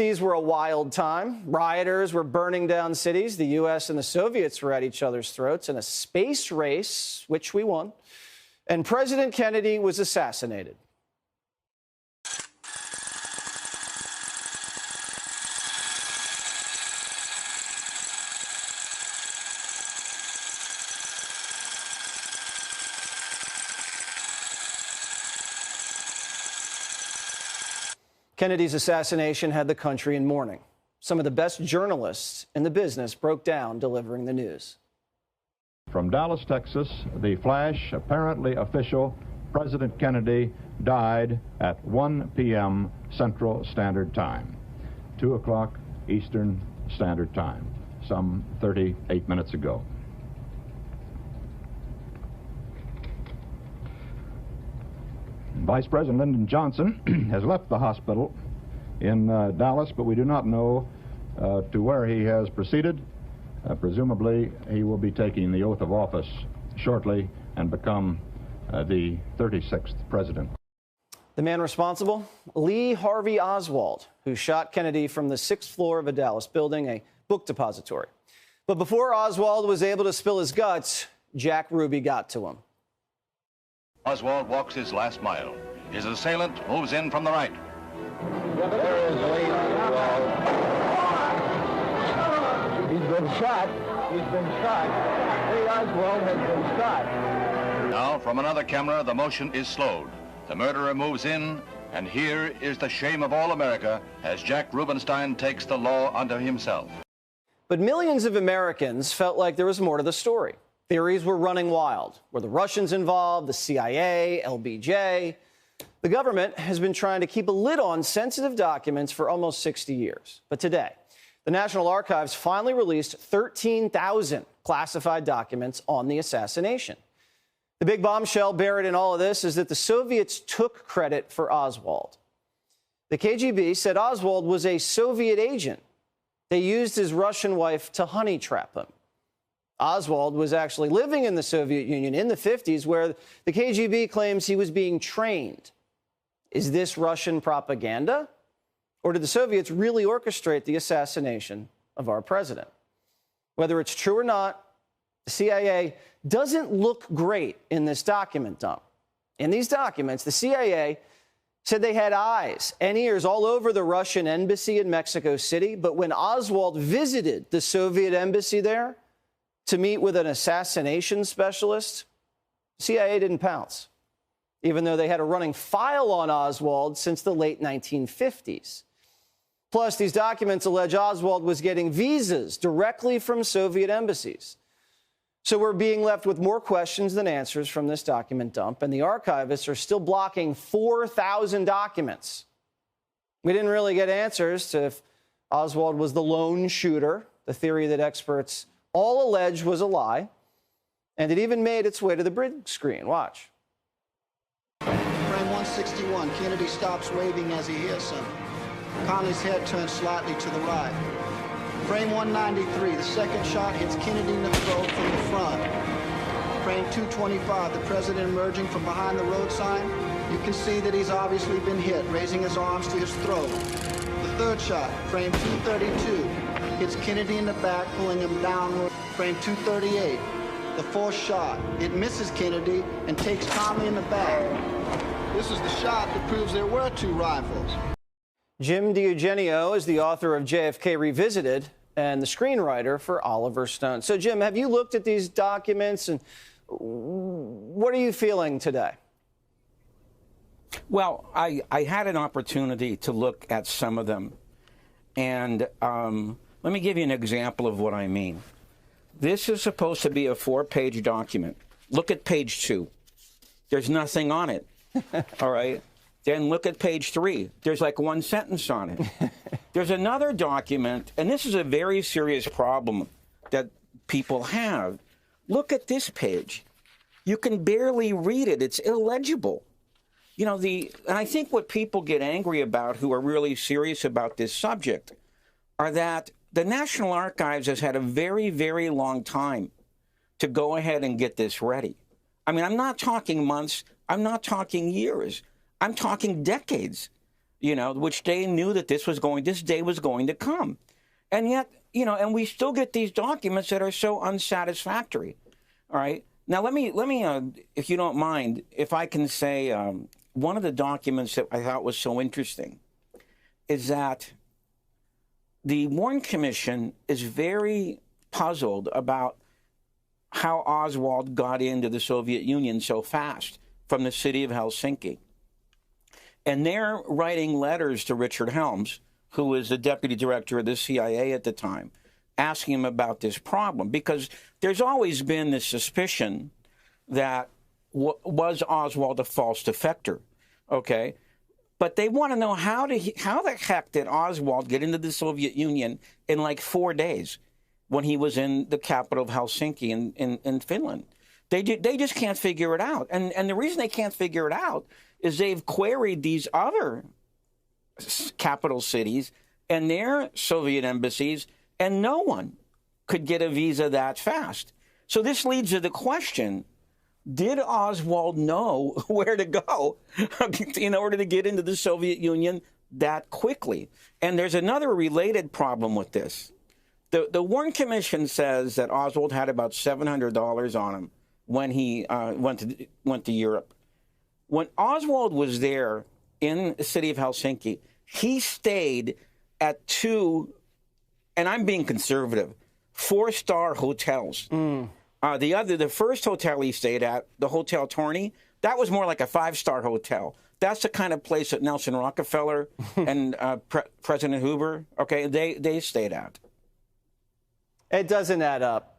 These were a wild time. Rioters were burning down cities. The U.S. and the Soviets were at each other's throats in a space race, which we won. And President Kennedy was assassinated. Kennedy's assassination had the country in mourning. Some of the best journalists in the business broke down delivering the news. From Dallas, Texas, the flash, apparently official, President Kennedy died at 1 p.m. Central Standard Time, 2 o'clock Eastern Standard Time, some 38 minutes ago. Vice President Lyndon Johnson has left the hospital in Dallas, but we do not know to where he has proceeded. Presumably, he will be taking the oath of office shortly and become the 36th president. The man responsible? Lee Harvey Oswald, who shot Kennedy from the 6th floor of a Dallas building, a book depository. But before Oswald was able to spill his guts, Jack Ruby got to him. Oswald walks his last mile. His assailant moves in from the right. There is Lee Oswald. He's been shot. He's been shot. Lee Oswald has been shot. Now, from another camera, the motion is slowed. The murderer moves in, and here is the shame of all America as Jack Rubenstein takes the law unto himself. But millions of Americans felt like there was more to the story. Theories were running wild. Were the Russians involved, the CIA, LBJ? The government has been trying to keep a lid on sensitive documents for almost 60 years. But today, the National Archives finally released 13,000 classified documents on the assassination. The big bombshell buried in all of this is that the Soviets took credit for Oswald. The KGB said Oswald was a Soviet agent. They used his Russian wife to honey trap him. Oswald was actually living in the Soviet Union in the 50s, where the KGB claims he was being trained. Is this Russian propaganda? Or did the Soviets really orchestrate the assassination of our president? Whether it's true or not, the CIA doesn't look great in this document dump. In these documents, the CIA said they had eyes and ears all over the Russian embassy in Mexico City, but when Oswald visited the Soviet embassy there to meet with an assassination specialist, the CIA didn't pounce, even though they had a running file on Oswald since the late 1950s. Plus, these documents allege Oswald was getting visas directly from Soviet embassies. So we're being left with more questions than answers from this document dump, and the archivists are still blocking 4,000 documents. We didn't really get answers to if Oswald was the lone shooter, the theory that experts all allege was a lie, and it even made its way to the big screen. Watch. Frame 161, Kennedy stops waving as he hears something. Connolly's head turns slightly to the right. Frame 193, the second shot hits Kennedy in the throat from the front. Frame 225, the president emerging from behind the road sign. You can see that he's obviously been hit, raising his arms to his throat. The third shot, frame 232, hits Kennedy in the back, pulling him downward. Frame 238, the fourth shot. It misses Kennedy and takes Connolly in the back. This is the shot that proves there were two rifles. Jim DiEugenio is the author of JFK Revisited and the screenwriter for Oliver Stone. So, Jim, have you looked at these documents, and what are you feeling today? Well, I had an opportunity to look at some of them, and let me give you an example of what I mean. This is supposed to be a 4-page document. Look at page 2. There's nothing on it, all right? Then look at page 3. There's like one sentence on it. There's another document, and this is a very serious problem that people have. Look at this page. You can barely read it. It's illegible. You know, and I think what people get angry about who are really serious about this subject are that the National Archives has had a very, very long time to go ahead and get this ready. I mean, I'm not talking months. I'm not talking years. I'm talking decades. which they knew that this day was going to come. And yet, and we still get these documents that are so unsatisfactory. All right. Now, let me, if you don't mind, if I can say, one of the documents that I thought was so interesting is that the Warren Commission is very puzzled about how Oswald got into the Soviet Union so fast from the city of Helsinki. And they're writing letters to Richard Helms, who was the deputy director of the CIA at the time, asking him about this problem, because there's always been this suspicion that was Oswald a false defector, okay? But they want to know how the heck did Oswald get into the Soviet Union in like 4 days when he was in the capital of Helsinki in Finland? They just can't figure it out. And the reason they can't figure it out is they've queried these other capital cities and their Soviet embassies, and no one could get a visa that fast. So this leads to the question, did Oswald know where to go in order to get into the Soviet Union that quickly? And there's another related problem with this. The Warren Commission says that Oswald had about $700 on him when he went to Europe. When Oswald was there in the city of Helsinki, he stayed at 2, and I'm being conservative, 4-star hotels. The first hotel he stayed at, the Hotel Torney, that was more like a 5-star hotel. That's the kind of place that Nelson Rockefeller and President Hoover, okay, they stayed at. It doesn't add up.